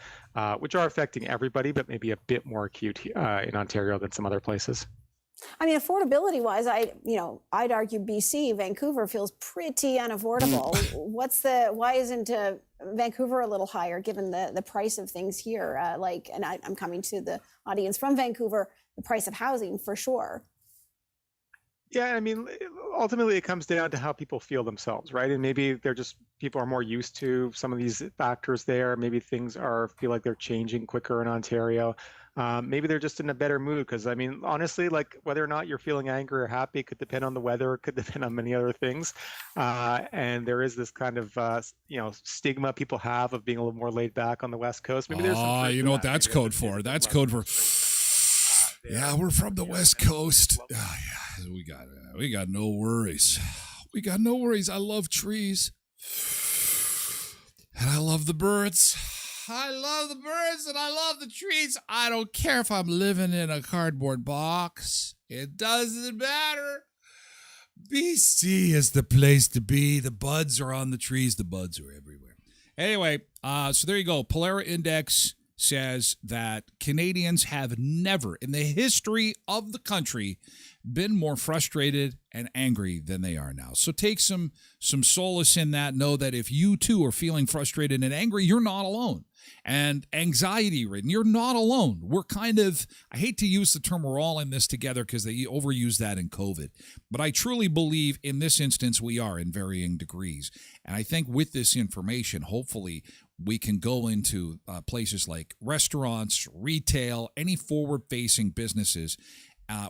which are affecting everybody, but maybe a bit more acute in Ontario than some other places. I mean, affordability-wise, I'd argue BC, Vancouver feels pretty unaffordable. Why isn't Vancouver a little higher given the price of things here? And I'm coming to the audience from Vancouver, the price of housing for sure. Yeah, I mean, ultimately it comes down to how people feel themselves, right? And maybe people are more used to some of these factors there. Maybe things feel like they're changing quicker in Ontario. Maybe they're just in a better mood because, I mean, honestly, like whether or not you're feeling angry or happy could depend on the weather, it could depend on many other things. And there is this kind of, stigma people have of being a little more laid back on the West Coast. Maybe there's some you know what that's code for? That's code for, yeah, we're from the West Coast. Yeah, we got no worries. We got no worries. I love trees. And I love the birds. I love the birds and I love the trees. I don't care if I'm living in a cardboard box. It doesn't matter. BC is the place to be. The buds are on the trees. The buds are everywhere. Anyway, so there you go. Polara Index says that Canadians have never in the history of the country been more frustrated and angry than they are now. So take some solace in that. Know that if you too are feeling frustrated and angry, you're not alone. And anxiety ridden, you're not alone. We're kind of, I hate to use the term we're all in this together because they overuse that in COVID. But I truly believe in this instance we are in varying degrees. And I think with this information, hopefully we can go into places like restaurants, retail, any forward-facing businesses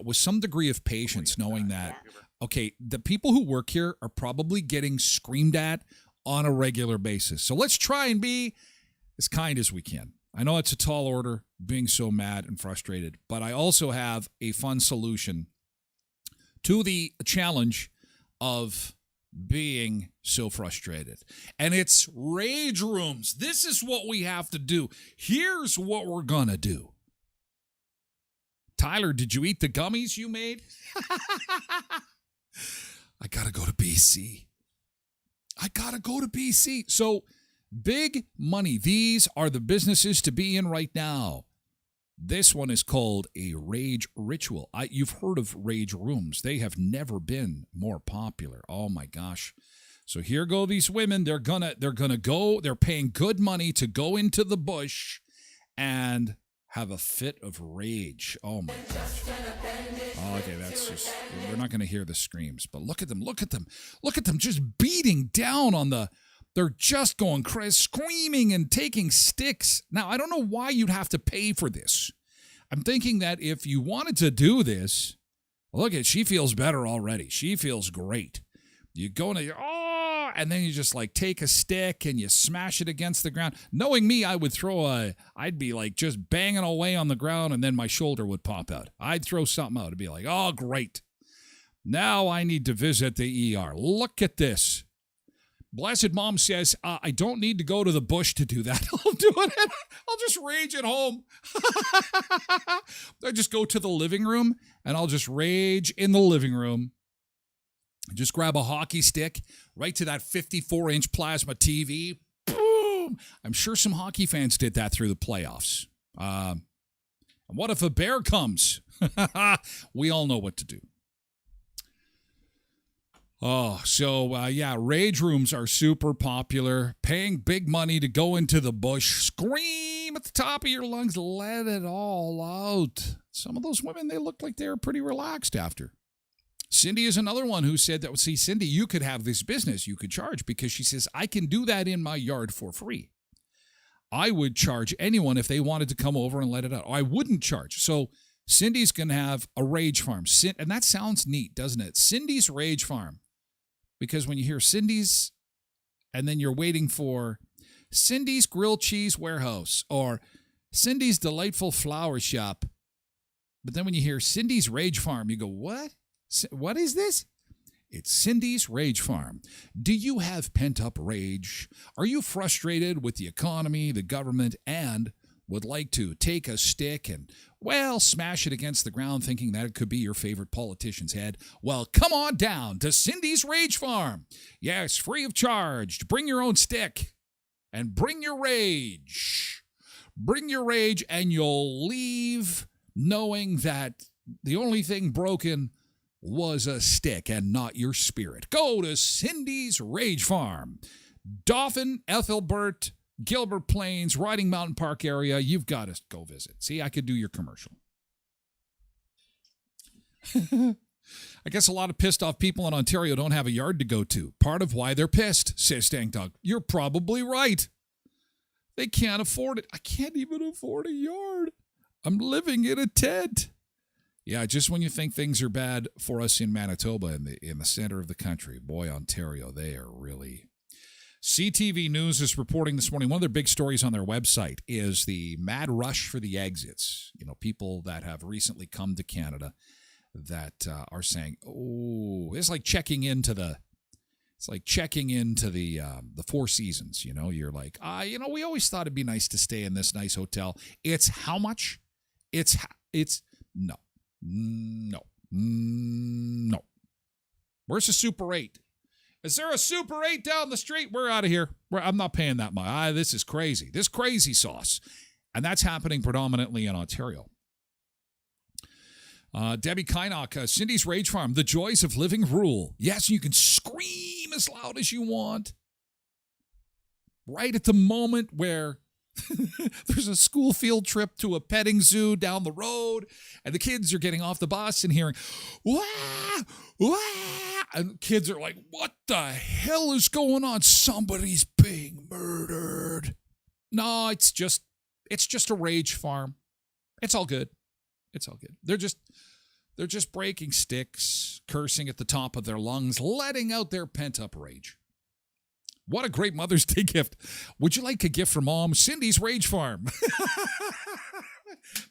with some degree of patience, knowing that, okay, the people who work here are probably getting screamed at on a regular basis. So let's try and be as kind as we can. I know it's a tall order, being so mad and frustrated, but I also have a fun solution to the challenge of being so frustrated. And it's rage rooms. This is what we have to do. Here's what we're going to do. Tyler, did you eat the gummies you made? I got to go to BC. So big money. These are the businesses to be in right now. This one is called a rage ritual. You've heard of rage rooms. They have never been more popular. Oh my gosh. So here go these women. They're gonna go. They're paying good money to go into the bush and have a fit of rage. Oh my gosh. Oh, okay, that's just, we're not going to hear the screams, but look at them just beating down on they're just going crazy, screaming and taking sticks. Now, I don't know why you'd have to pay for this. I'm thinking that if you wanted to do this, look at, she feels better already. She feels great. You go into, and then you just like take a stick and you smash it against the ground. Knowing me, I'd be like just banging away on the ground and then my shoulder would pop out. I'd throw something out. It'd be like, oh, great. Now I need to visit the ER. Look at this. Blessed Mom says, I don't need to go to the bush to do that. I'll do it. I'll just rage at home. I just go to the living room and I'll just rage in the living room. Just grab a hockey stick right to that 54-inch plasma TV. Boom! I'm sure some hockey fans did that through the playoffs. And what if a bear comes? We all know what to do. Oh, so rage rooms are super popular. Paying big money to go into the bush, scream at the top of your lungs, let it all out. Some of those women, they look like they were pretty relaxed after. Cindy is another one who said that, see, Cindy, you could have this business you could charge because she says, I can do that in my yard for free. I would charge anyone if they wanted to come over and let it out. I wouldn't charge. So Cindy's going to have a rage farm. And that sounds neat, doesn't it? Cindy's Rage Farm. Because when you hear Cindy's and then you're waiting for Cindy's Grilled Cheese Warehouse or Cindy's Delightful Flower Shop, but then when you hear Cindy's Rage Farm, you go, what? What is this? It's Cindy's Rage Farm. Do you have pent-up rage? Are you frustrated with the economy, the government, and would like to take a stick and, smash it against the ground thinking that it could be your favorite politician's head? Well, come on down to Cindy's Rage Farm. Yes, free of charge. Bring your own stick and bring your rage. Bring your rage and you'll leave knowing that the only thing broken was a stick and not your spirit. Go to Cindy's Rage Farm. Dauphin, Ethelbert, Gilbert Plains, Riding Mountain Park area. You've got to go visit. See, I could do your commercial. I guess a lot of pissed off people in Ontario don't have a yard to go to. Part of why they're pissed, says Stank Dog. You're probably right. They can't afford it. I can't even afford a yard. I'm living in a tent. Yeah, just when you think things are bad for us in Manitoba, in the center of the country, boy, Ontario, they are really... CTV News is reporting this morning, one of their big stories on their website is the mad rush for the exits. You know, people that have recently come to Canada that are saying, oh, it's like checking into the Four Seasons. You know, you're like, we always thought it'd be nice to stay in this nice hotel. It's how much? It's no. Where's the Super 8? Is there a Super 8 down the street? We're out of here. I'm not paying that much. This is crazy. This crazy sauce. And that's happening predominantly in Ontario. Debbie Kynock, Cindy's Rage Farm, the joys of living rural. Yes, you can scream as loud as you want. Right at the moment where there's a school field trip to a petting zoo down the road, and the kids are getting off the bus and hearing, wah, wah, and kids are like, what the hell is going on? Somebody's being murdered. No, it's just a rage farm. It's all good. It's all good. They're just breaking sticks, cursing at the top of their lungs, letting out their pent-up rage. What a great Mother's Day gift. Would you like a gift from Mom? Cindy's Rage Farm.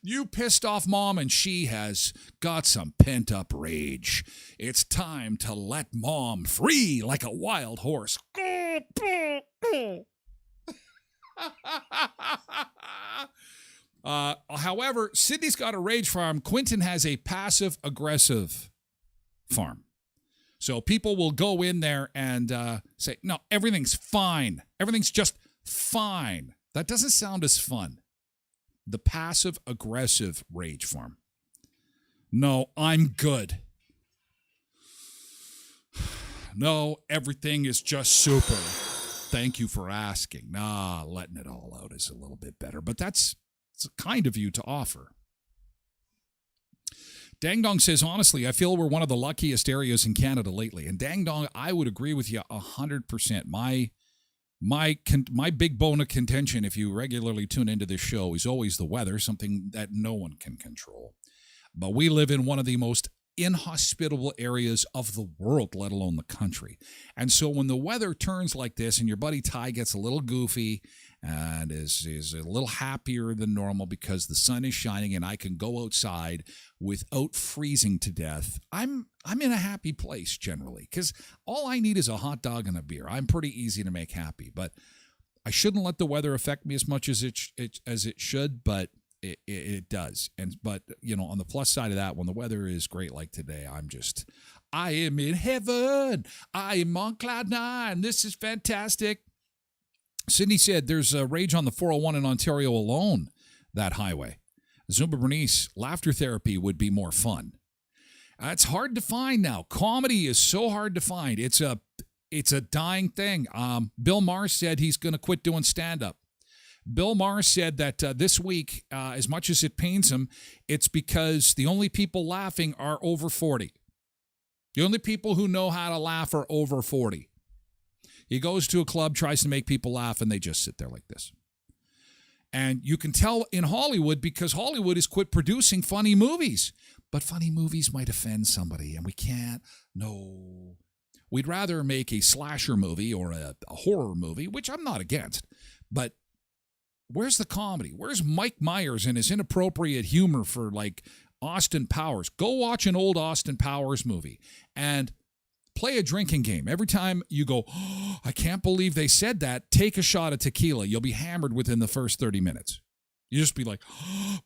You pissed off Mom, and she has got some pent-up rage. It's time to let Mom free like a wild horse. However, Sydney's got a rage farm. Quinton has a passive-aggressive farm. So people will go in there and say, no, everything's fine. Everything's just fine. That doesn't sound as fun. The passive-aggressive rage farm. No, I'm good. No, everything is just super. Thank you for asking. Nah, letting it all out is a little bit better. But it's kind of you to offer. Dang Dong says, honestly, I feel we're one of the luckiest areas in Canada lately. And Dang Dong, I would agree with you 100%. My big bone of contention, if you regularly tune into this show, is always the weather, something that no one can control. But we live in one of the most inhospitable areas of the world, let alone the country. And so when the weather turns like this and your buddy Ty gets a little goofy and is a little happier than normal because the sun is shining and I can go outside without freezing to death, I'm in a happy place generally, because all I need is a hot dog and a beer. I'm pretty easy to make happy, but I shouldn't let the weather affect me as much as it should, but it does. But on the plus side of that, when the weather is great like today, I am in heaven. I am on cloud nine. This is fantastic. Sydney said there's a rage on the 401 in Ontario alone, that highway. Zumba Bernice, laughter therapy would be more fun. It's hard to find now. Comedy is so hard to find. It's a dying thing. Bill Maher said he's going to quit doing stand-up. Bill Maher said that this week, as much as it pains him, it's because the only people laughing are over 40. The only people who know how to laugh are over 40. He goes to a club, tries to make people laugh, and they just sit there like this. And you can tell in Hollywood because Hollywood has quit producing funny movies. But funny movies might offend somebody, and we can't. No. We'd rather make a slasher movie or a horror movie, which I'm not against. But where's the comedy? Where's Mike Myers and his inappropriate humor for, like, Austin Powers? Go watch an old Austin Powers movie and play a drinking game. Every time you go, oh, I can't believe they said that, take a shot of tequila. You'll be hammered within the first 30 minutes. You just be like, oh,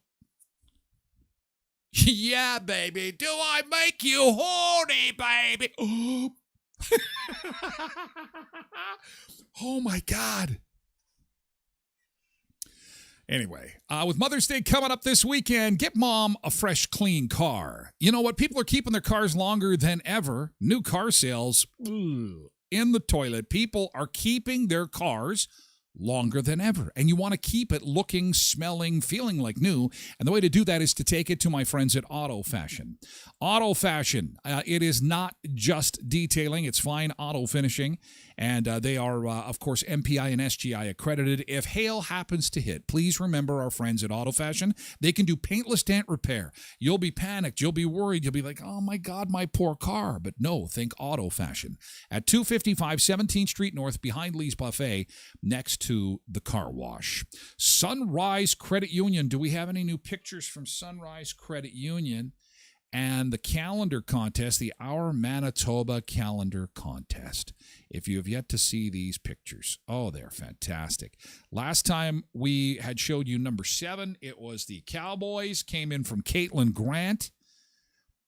yeah, baby. Do I make you horny, baby? Oh, oh my God. Anyway, with Mother's Day coming up this weekend, get Mom a fresh, clean car. You know what? People are keeping their cars longer than ever. New car sales, in the toilet. People are keeping their cars longer than ever. And you want to keep it looking, smelling, feeling like new. And the way to do that is to take it to my friends at Auto Fashion. Auto Fashion, it is not just detailing. It's fine auto finishing. And they are, of course, MPI and SGI accredited. If hail happens to hit, please remember our friends at Auto Fashion. They can do paintless dent repair. You'll be panicked. You'll be worried. You'll be like, oh, my God, my poor car. But no, think Auto Fashion. At 255 17th Street North, behind Lee's Buffet, next to the car wash. Sunrise Credit Union. Do we have any new pictures from Sunrise Credit Union? And the calendar contest, the Our Manitoba Calendar Contest. If you have yet to see these pictures, oh, they're fantastic. Last time we had showed you number 7, it was the Cowboys, came in from Caitlin Grant.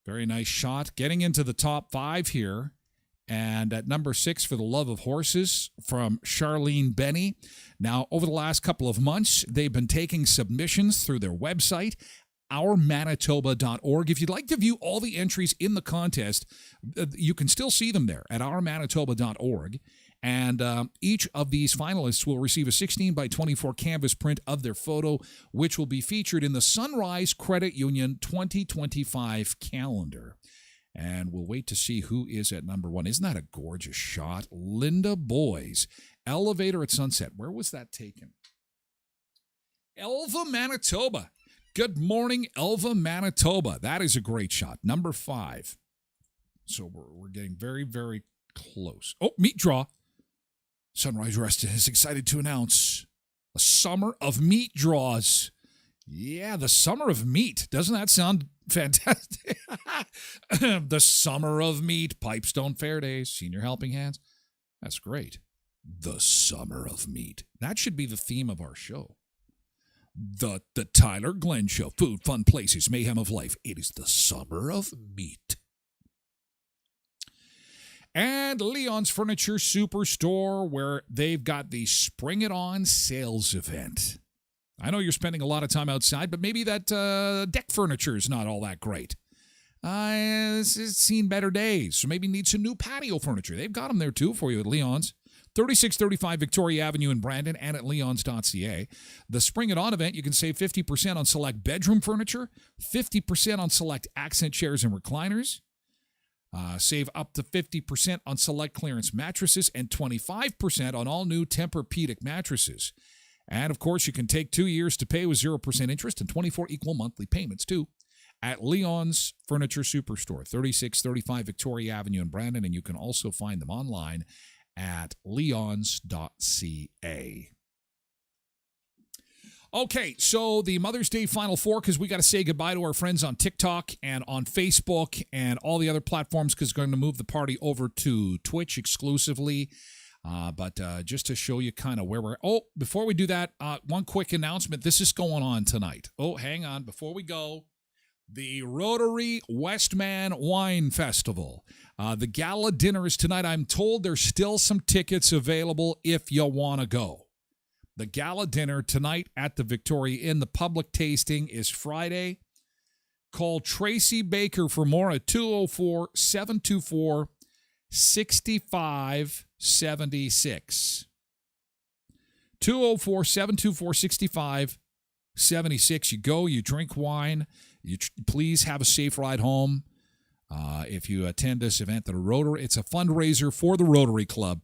Very nice shot. Getting into the top 5 here And at number 6, For the Love of Horses from Charlene Benny. Now, over the last couple of months, they've been taking submissions through their website, ourmanitoba.org. If you'd like to view all the entries in the contest, you can still see them there at ourmanitoba.org. And each of these finalists will receive a 16 by 24 canvas print of their photo, which will be featured in the Sunrise Credit Union 2025 calendar. And we'll wait to see who is at number 1. Isn't that a gorgeous shot? Linda Boys, Elevator at Sunset. Where was that taken? Elva, Manitoba. Good morning, Elva, Manitoba. That is a great shot. Number 5. So we're getting very, very close. Oh, meat draw. Sunrise Rest is excited to announce a summer of meat draws. Yeah, the summer of meat. Doesn't that sound fantastic? The summer of meat, Pipestone Fair Days, Senior Helping Hands. That's great. The summer of meat. That should be the theme of our show. The Tyler Glen Show. Food, fun places, mayhem of life. It is the summer of meat. And Leon's Furniture Superstore, where they've got the Spring It On sales event. I know you're spending a lot of time outside, but maybe that deck furniture is not all that great. It's seen better days, so maybe need some new patio furniture. They've got them there, too, for you at Leon's. 3635 Victoria Avenue in Brandon and at leons.ca. The Spring It On event, you can save 50% on select bedroom furniture, 50% on select accent chairs and recliners. Save up to 50% on select clearance mattresses and 25% on all new Tempur-Pedic mattresses. And, of course, you can take 2 years to pay with 0% interest and 24 equal monthly payments, too, at Leon's Furniture Superstore, 3635 Victoria Avenue in Brandon, and you can also find them online at leons.ca. Okay, so the Mother's Day Final Four, because we got to say goodbye to our friends on TikTok and on Facebook and all the other platforms, because we're going to move the party over to Twitch exclusively. But just to show you kind of where we're... Oh, before we do that, one quick announcement. This is going on tonight. Oh, hang on. Before we go, the Rotary Westman Wine Festival. The gala dinner is tonight. I'm told there's still some tickets available if you want to go. The gala dinner tonight at the Victoria Inn. The public tasting is Friday. Call Tracy Baker for more at 204-724-6576. 204-724-6576. You go, you drink wine. Please have a safe ride home. If you attend this event, it's a fundraiser for the Rotary Club.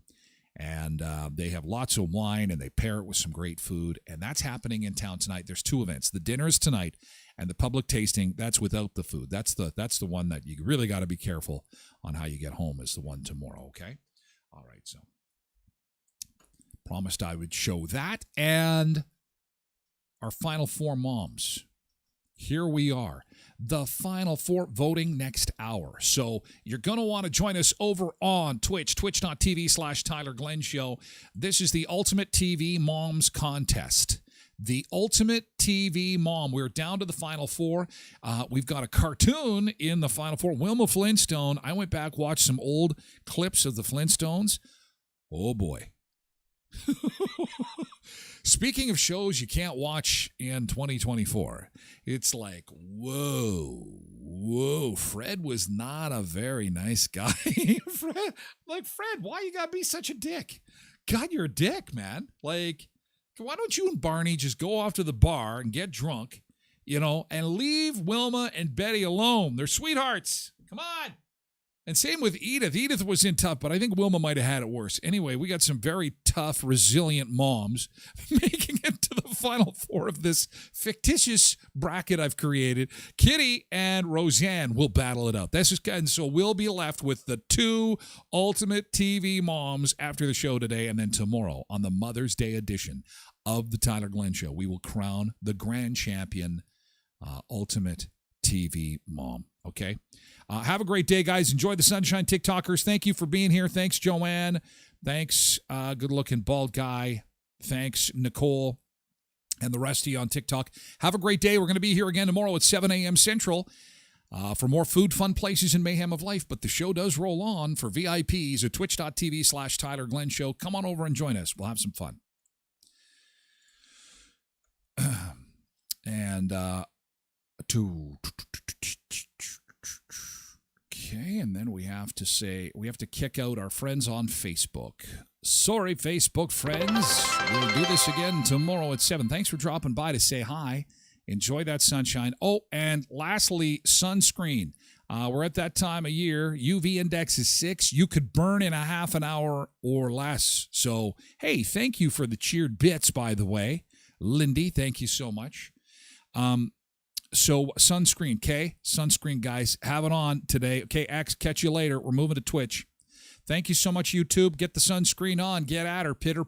And they have lots of wine, and they pair it with some great food. And that's happening in town tonight. There's 2 events. The dinner is tonight, and the public tasting, that's without the food. That's the one that you really got to be careful on how you get home is the one tomorrow, okay? All right, so promised I would show that. And our Final Four moms. Here we are. The Final Four voting next hour. So you're going to want to join us over on Twitch, twitch.tv/Tyler Glen Show. This is the Ultimate TV Moms Contest. The Ultimate TV Mom. We're down to the Final Four. We've got a cartoon in the Final Four. Wilma Flintstone. I went back, watched some old clips of the Flintstones. Oh, boy. Speaking of shows you can't watch in 2024, it's like, whoa, Fred was not a very nice guy. Fred, why you gotta be such a dick? God, you're a dick, man. Like, why don't you and Barney just go off to the bar and get drunk, and leave Wilma and Betty alone? They're sweethearts. Come on. And same with Edith. Edith was in tough, but I think Wilma might have had it worse. Anyway, we got some very tough, resilient moms making it to the Final Four of this fictitious bracket I've created. Kitty and Roseanne will battle it out. And so we'll be left with the 2 Ultimate TV Moms after the show today, and then tomorrow on the Mother's Day edition of the Tyler Glen Show, we will crown the grand champion Ultimate TV Mom. Okay? Have a great day, guys. Enjoy the sunshine, TikTokers. Thank you for being here. Thanks, Joanne. Thanks, good-looking bald guy. Thanks, Nicole, and the rest of you on TikTok. Have a great day. We're going to be here again tomorrow at 7 a.m. Central. for more food, fun places, and mayhem of life. But the show does roll on. For VIPs at twitch.tv/Tyler Glen Show. Come on over and join us. We'll have some fun. And okay, and then we have to kick out our friends on Facebook. Sorry, Facebook friends. We'll do this again tomorrow at 7. Thanks for dropping by to say hi. Enjoy that sunshine. Oh, and lastly, sunscreen. We're at that time of year. UV index is 6. You could burn in a half an hour or less. So, hey, thank you for the cheered bits, by the way. Lindy, thank you so much. So sunscreen, okay? Sunscreen, guys. Have it on today. Okay, X, catch you later. We're moving to Twitch. Thank you so much, YouTube. Get the sunscreen on. Get at her. Pitter